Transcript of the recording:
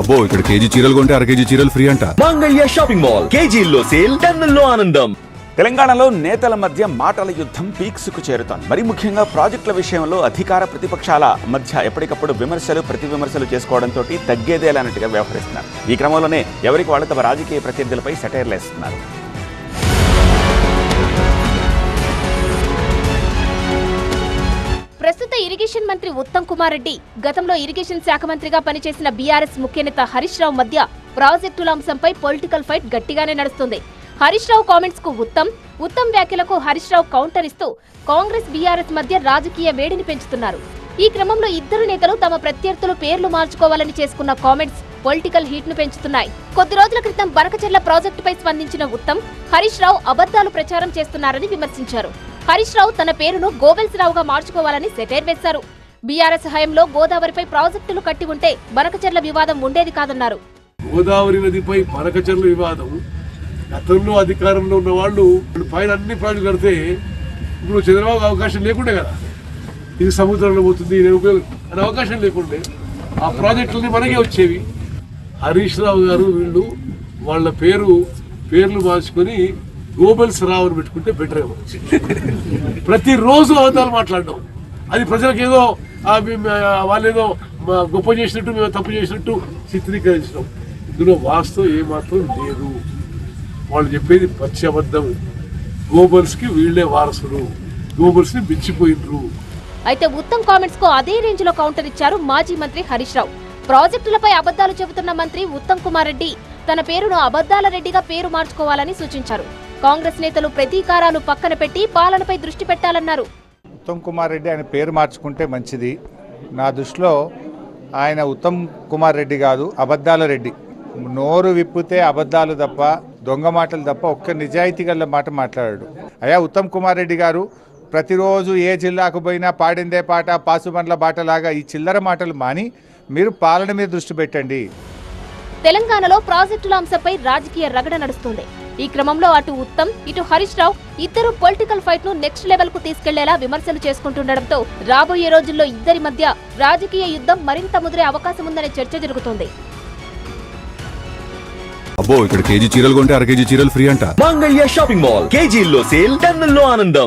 అబ్బో ఇక్కడ కేజీ చీరలు కొంటే అర కేజీ చీరలు ఫ్రీ అంట. మంగళ్య షాపింగ్ మాల్ కేజీల్లో సేల్, టన్నుల్లో ఆనందం. తెలంగాణలో నేతల మధ్య మాటల యుద్ధం పీక్స్కు చేరుతోంది. మరి ముఖ్యంగా ప్రాజెక్టుల విషయంలో అధికార ప్రతిపక్షాల మధ్య ఎప్పటికప్పుడు విమర్శలు ప్రతి విమర్శలు చేసుకోవడంతో తగ్గేదేలన్నట్టుగా వ్యవహరిస్తున్నారు. ఈ క్రమంలోనే ఎవరికి వాళ్ళు తమ రాజకీయ ప్రత్యర్థులపై సెటైర్లు వేస్తున్నారు. ప్రస్తుత ఇరిగేషన్ మంత్రి ఉత్తమ్ కుమార్ రెడ్డి, గతంలో ఇరిగేషన్ శాఖ మంత్రిగా పనిచేసిన బీఆర్ఎస్ ముఖ్య నేత హరీష్ రావు మధ్య ప్రాజెక్టుల అంశంపై పొలిటికల్ ఫైట్ గట్టిగానే నడుస్తుంది. హరీష్ రావు కామెంట్స్ కు ఉత్తమ్ వ్యాఖ్యలకు హరీష్ రావు కౌంటర్ ఇస్తూ కాంగ్రెస్ బీఆర్ఎస్ మధ్య రాజకీయ వేడిని పెంచుతున్నారు. ఈ క్రమంలో ఇద్దరు నేతలు తమ ప్రత్యర్థులు పేర్లు మార్చుకోవాలని చేసుకున్న కామెంట్స్ పొలిటికల్ హీట్ ను పెంచుతున్నాయి. కొద్ది రోజుల క్రితం బనకచెర్ల ప్రాజెక్టుపై స్పందించిన ఉత్తమ్, హరీష్ రావు అబద్ధాలు ప్రచారం చేస్తున్నారని విమర్శించారు. హరీష్ రావు తన పేరును గోబెల్స్ రావుగా మార్చుకోవాలని సెటైర్ వేశారు. బీఆర్ఎస్ హయాంలో గోదావరిపై ప్రాజెక్టులు కట్టి ఉంటే బనకచెర్ల వివాదం ఉండేది కాదన్నారు. గోదావరి నదిపై బనకచెర్ల వివాదం, గతంలో అధికారంలో ఉన్న వాళ్ళు పైన అన్ని ప్రాజెక్టులు కడితే ఇప్పుడు చంద్రబాబు అవకాశం లేకుండే కదా, ఇది సముద్రంలో పోతుంది అనే అవకాశం లేకుండే ఆ ప్రాజెక్టులన్నీ మనకే వచ్చేవి. హరీష్ రావు గారు వీళ్ళు వాళ్ళ పేర్లు మార్చుకొని గోబెల్స్ రావుని పెట్టుకుంటే బెటర్ ఏమో. ప్రతిరోజు అబద్ధాలు మాట్లాడడం, అది ప్రజలకు ఏదో వాళ్ళు ఏదో గొప్ప చేసినట్టు మేము తప్పు చేసినట్టు చిత్రీకరించడం. ఇందులో వాస్తవం ఏమాత్రం లేదు. వాళ్ళు చెప్పేది పచ్చి అబద్ధం. గోబెల్స్కి వీళ్లే వారసులు, గోబెల్స్ని మించిపోయినరు. అయితే ఉత్తమ్ కామెంట్స్ కు అదే రేంజ్ లో కౌంటర్ ఇచ్చారు మాజీ మంత్రి హరీష్ రావు. ప్రాజెక్టులపై అబద్ధాలు చెబుతున్న మంత్రి ఉత్తమ్ కుమార్ రెడ్డి తన పేరును అబద్ధాల రెడ్డిగా పేరు మార్చుకోవాలని సూచించారు. కాంగ్రెస్ నేతలు ప్రతీకారాలు పక్కన పెట్టి పాలనపై దృష్టి పెట్టాలన్నారు. ఉత్తమ్ కుమార్ రెడ్డి ఆయన పేరు మార్చుకుంటే మంచిది. నా దృష్టిలో ఆయన ఉత్తమ్ కుమార్ రెడ్డి కాదు, అబద్ధాల రెడ్డి. నోరు విప్పితే అబద్ధాలు తప్ప, దొంగ మాటలు తప్ప ఒక్క నిజాయితీ గల మాట మాట్లాడాడు. అయ్యా ఉత్తమ్ కుమార్ రెడ్డి గారు, ప్రతిరోజు ఏ జిల్లాకు పోయినా పాడిందే పాట పాసుబండ్ల బాటలాగా ఈ చిల్లర మాటలు మాని మీరు పాలన మీద దృష్టి పెట్టండి. తెలంగాణలో ప్రాజెక్టుల అంశంపై రాజకీయ రగడ నడుస్తుంది. ఈ క్రమంలో అటు ఉత్తమ్ ఇటు హరీష్ రావు ఇద్దరు పొలిటికల్ ఫైట్ ను నెక్స్ట్ లెవెల్ కు తీసుకెళ్లేలా విమర్శలు చేసుకుంటుండటంతో రాబోయే రోజుల్లో ఇద్దరి మధ్య రాజకీయ యుద్ధం మరింత ముదిరే అవకాశం ఉందనే చర్చ జరుగుతోంది. అబ్బో ఇక్కడ కేజీ చీరలు కొంటే అర కేజీ చీరలు ఫ్రీ అంట. మంగళ్య షాపింగ్ మాల్ కేజీల్లో సేల్, టన్నుల్లో ఆనందం.